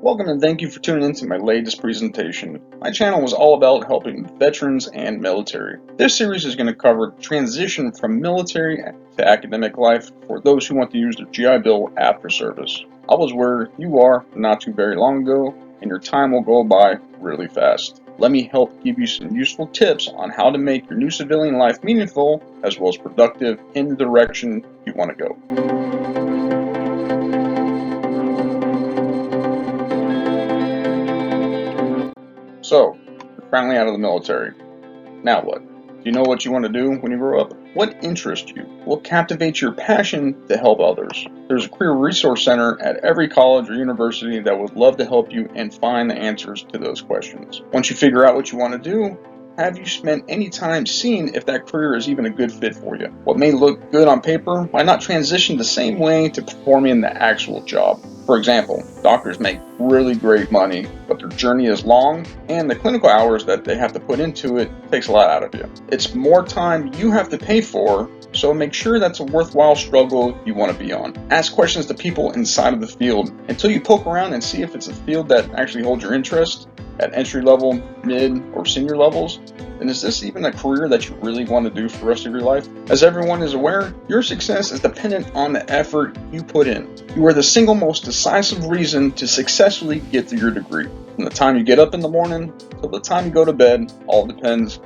Welcome and thank you for tuning in to my latest presentation. My channel is all about helping veterans and military. This series is going to cover transition from military to academic life for those who want to use their GI Bill after service. I was where you are not too very long ago, and your time will go by really fast. Let me help give you some useful tips on how to make your new civilian life meaningful as well as productive in the direction you want to go. So, you're finally out of the military. Now what? Do you know what you want to do when you grow up? What interests you? What captivates your passion to help others? There's a career resource center at every college or university that would love to help you and find the answers to those questions. Once you figure out what you want to do, have you spent any time seeing if that career is even a good fit for you? What may look good on paper might not transition the same way to performing the actual job. For example, doctors make really great money, but their journey is long, and the clinical hours that they have to put into it takes a lot out of you. It's more time you have to pay for, so make sure that's a worthwhile struggle you want to be on. Ask questions to people inside of the field until you poke around and see if it's a field that actually holds your interest at entry level, mid, or senior levels. And is this even a career that you really want to do for the rest of your life? As everyone is aware, your success is dependent on the effort you put in. You are the single most decisive reason to successfully get through your degree. From the time you get up in the morning till the time you go to bed, all depends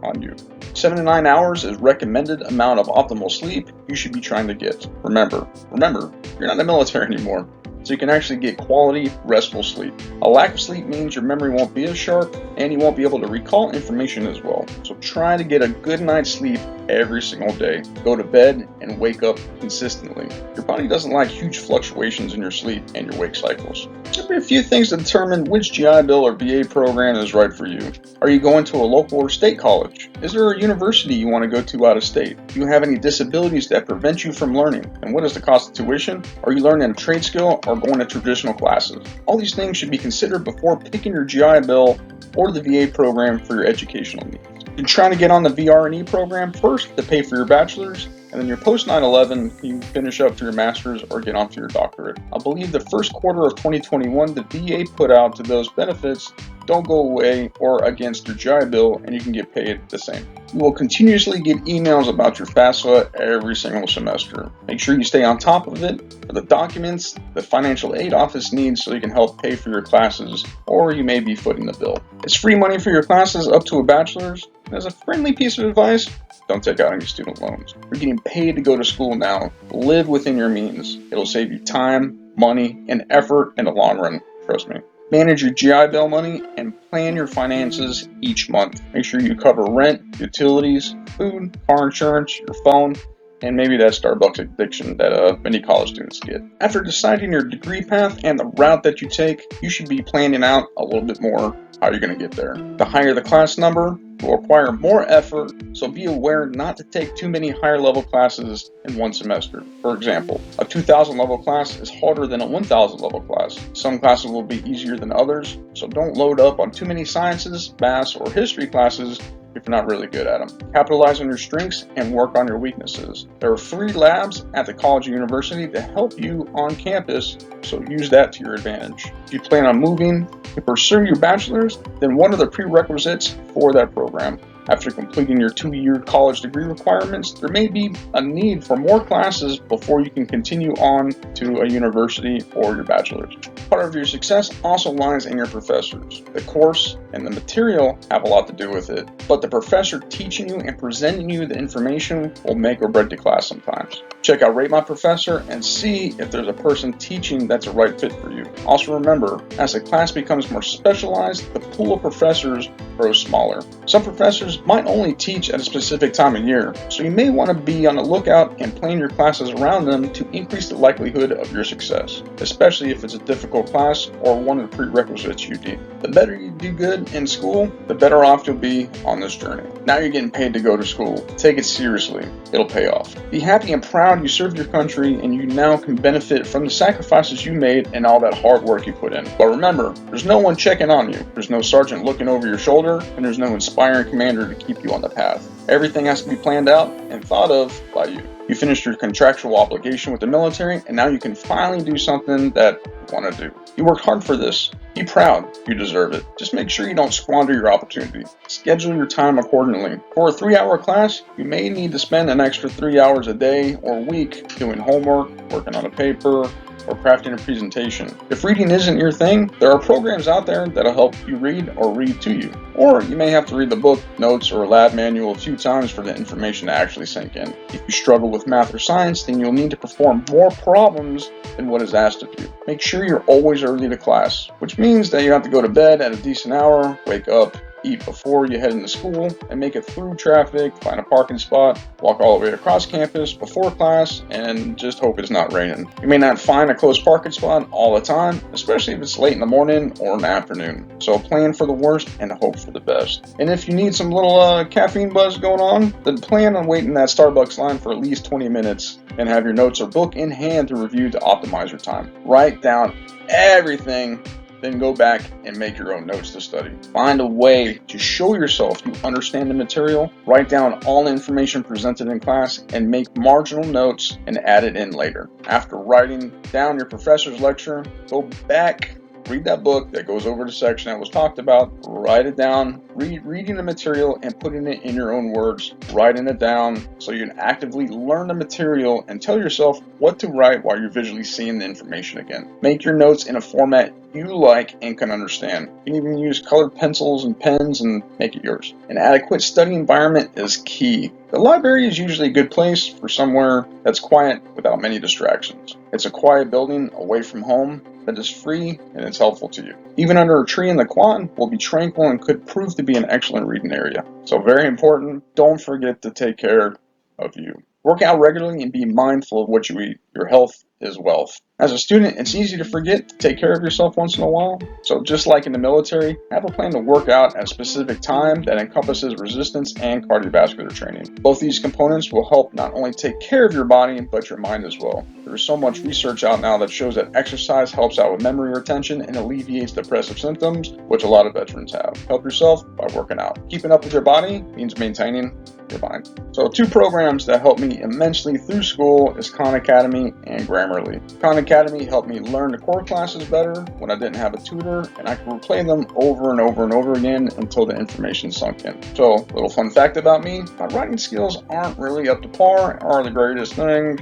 on you. 7 to 9 hours is recommended amount of optimal sleep you should be trying to get. Remember, you're not in the military anymore, so you can actually get quality, restful sleep. A lack of sleep means your memory won't be as sharp and you won't be able to recall information as well. So try to get a good night's sleep every single day. Go to bed and wake up consistently. Your body doesn't like huge fluctuations in your sleep and your wake cycles. There are a few things to determine which GI Bill or VA program is right for you. Are you going to a local or state college? Is there a university you want to go to out of state? Do you have any disabilities that prevent you from learning? And what is the cost of tuition? Are you learning a trade skill or going to traditional classes? All these things should be considered before picking your GI Bill or the VA program for your educational needs. You're trying to get on the vr&e program first to pay for your bachelor's, and then your post 9/11 you finish up for your master's or get onto your doctorate. I believe the first quarter of 2021 the VA put out to those benefits don't go away or against your GI Bill, and you can get paid the same. You will continuously get emails about your FAFSA every single semester. Make sure you stay on top of it for the documents the financial aid office needs so you can help pay for your classes, or you may be footing the bill. It's free money for your classes up to a bachelor's. As a friendly piece of advice, don't take out any student loans. You're getting paid to go to school now. Live within your means. It'll save you time, money, and effort in the long run. Trust me. Manage your GI Bill money and plan your finances each month. Make sure you cover rent, utilities, food, car insurance, your phone, and maybe that Starbucks addiction that many college students get. After deciding your degree path and the route that you take, you should be planning out a little bit more how you're going to get there. The higher the class number will require more effort, so be aware not to take too many higher level classes in one semester. For example, a 2000 level class is harder than a 1000 level class. Some classes will be easier than others, so don't load up on too many sciences, math, or history classes if you're not really good at them. Capitalize on your strengths and work on your weaknesses. There are free labs at the college or university to help you on campus, so use that to your advantage. If you plan on moving to pursue your bachelor's, then what are the prerequisites for that program? After completing your 2-year college degree requirements, there may be a need for more classes before you can continue on to a university or your bachelor's. Part of your success also lies in your professors. The course and the material have a lot to do with it, but the professor teaching you and presenting you the information will make or break the class sometimes. Check out Rate My Professor and see if there's a person teaching that's a right fit for you. Also remember, as the class becomes more specialized, the pool of professors grows smaller. Some professors might only teach at a specific time of year, so you may want to be on the lookout and plan your classes around them to increase the likelihood of your success, especially if it's a difficult class or one of the prerequisites you need. The better you do good in school, the better off you'll be on this journey. Now you're getting paid to go to school. Take it seriously. It'll pay off. Be happy and proud you served your country and you now can benefit from the sacrifices you made and all that hard work you put in. But remember, there's no one checking on you. There's no sergeant looking over your shoulder, and there's no inspiring commander to keep you on the path. Everything has to be planned out and thought of by you. You finished your contractual obligation with the military, and now you can finally do something that you want to do. You worked hard for this. Be proud. You deserve it. Just make sure you don't squander your opportunity. Schedule your time accordingly. For a 3-hour class, you may need to spend an extra 3 hours a day or week doing homework, working on a paper, or crafting a presentation. If reading isn't your thing, there are programs out there that'll help you read or read to you. Or you may have to read the book, notes, or lab manual a few times for the information to actually sink in. If you struggle with math or science, then you'll need to perform more problems than what is asked of you. Make sure you're always early to class, which means that you have to go to bed at a decent hour, wake up, eat before you head into school, and make it through traffic, find a parking spot, walk all the way across campus before class, and just hope it's not raining. You may not find a close parking spot all the time, especially if it's late in the morning or in the afternoon. So plan for the worst and hope for the best. And if you need some little caffeine buzz going on, then plan on waiting in that Starbucks line for at least 20 minutes and have your notes or book in hand to review to optimize your time. Write down everything, then go back and make your own notes to study. Find a way to show yourself you understand the material. Write down all the information presented in class and make marginal notes and add it in later. After writing down your professor's lecture, go back, read that book that goes over the section that was talked about, write it down, reading the material and putting it in your own words, writing it down so you can actively learn the material and tell yourself what to write while you're visually seeing the information again. Make your notes in a format you like and can understand. You can even use colored pencils and pens and make it yours. An adequate study environment is key. The library is usually a good place for somewhere that's quiet without many distractions. It's a quiet building away from home that is free and it's helpful to you. Even under a tree in the quad will be tranquil and could prove to be an excellent reading area. So very important, don't forget to take care of you. Work out regularly and be mindful of what you eat. Your health is wealth. As a student, it's easy to forget to take care of yourself once in a while. So just like in the military, have a plan to work out at a specific time that encompasses resistance and cardiovascular training. Both these components will help not only take care of your body, but your mind as well. There is so much research out now that shows that exercise helps out with memory retention and alleviates depressive symptoms, which a lot of veterans have. Help yourself by working out. Keeping up with your body means maintaining your mind. So 2 programs that helped me immensely through school is Khan Academy and Grammarly. Khan Academy helped me learn the core classes better when I didn't have a tutor, and I could replay them over and over and over again until the information sunk in. So, little fun fact about me, my writing skills aren't really up to par, are the greatest thing,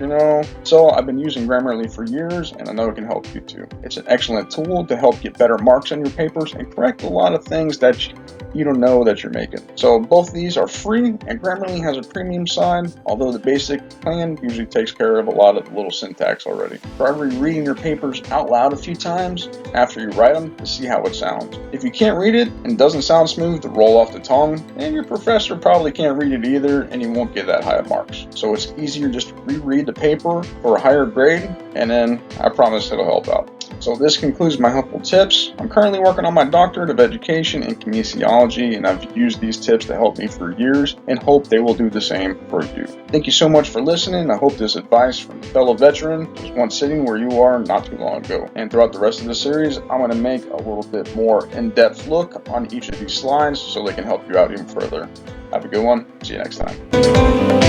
So I've been using Grammarly for years, and I know it can help you too. It's an excellent tool to help get better marks on your papers and correct a lot of things that you don't know that you're making. So both of these are free, and Grammarly has a premium side, although the basic plan usually takes care of a lot of the little syntax already. Try reading your papers out loud a few times after you write them to see how it sounds. If you can't read it and it doesn't sound smooth to roll off the tongue, then your professor probably can't read it either and you won't get that high of marks. So it's easier just to reread the paper for a higher grade, and then I promise it'll help out. So this concludes my helpful tips. I'm currently working on my doctorate of education in kinesiology, and I've used these tips to help me for years and hope they will do the same for you. Thank you so much for listening. I hope this advice from a fellow veteran was once sitting where you are not too long ago. And throughout the rest of the series, I'm going to make a little bit more in-depth look on each of these slides so they can help you out even further. Have a good one. See you next time.